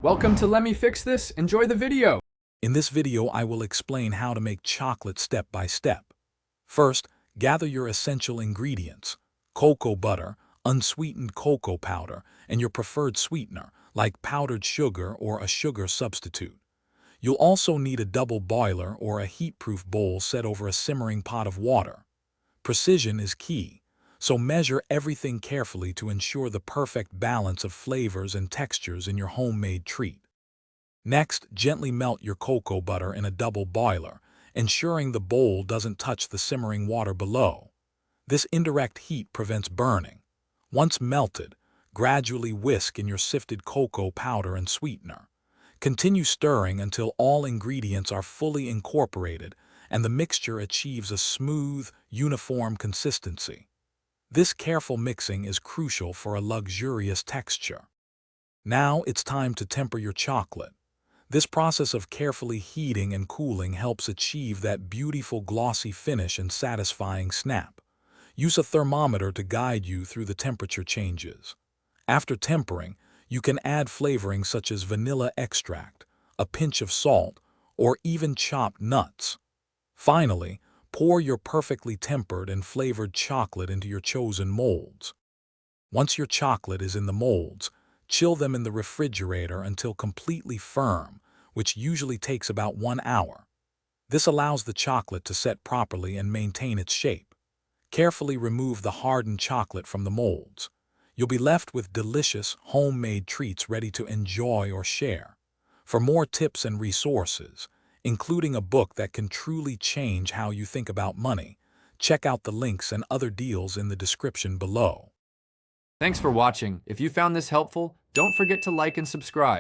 Welcome to Let Me Fix This. Enjoy the video. In this video, I will explain how to make chocolate step by step. First, gather your essential ingredients: cocoa butter, unsweetened cocoa powder, and your preferred sweetener, like powdered sugar or a sugar substitute. You'll also need a double boiler or a heat-proof bowl set over a simmering pot of water. Precision is key, so measure everything carefully to ensure the perfect balance of flavors and textures in your homemade treat. Next, gently melt your cocoa butter in a double boiler, ensuring the bowl doesn't touch the simmering water below. This indirect heat prevents burning. Once melted, gradually whisk in your sifted cocoa powder and sweetener. Continue stirring until all ingredients are fully incorporated and the mixture achieves a smooth, uniform consistency. This careful mixing is crucial for a luxurious texture. Now it's time to temper your chocolate. This process of carefully heating and cooling helps achieve that beautiful glossy finish and satisfying snap. Use a thermometer to guide you through the temperature changes. After tempering, you can add flavoring such as vanilla extract, a pinch of salt, or even chopped nuts. Finally, pour your perfectly tempered and flavored chocolate into your chosen molds. Once your chocolate is in the molds, chill them in the refrigerator until completely firm, which usually takes about 1 hour. This allows the chocolate to set properly and maintain its shape. Carefully remove the hardened chocolate from the molds. You'll be left with delicious, homemade treats ready to enjoy or share. For more tips and resources, including a book that can truly change how you think about money, check out the links and other deals in the description below. Thanks for watching. If you found this helpful, don't forget to like and subscribe.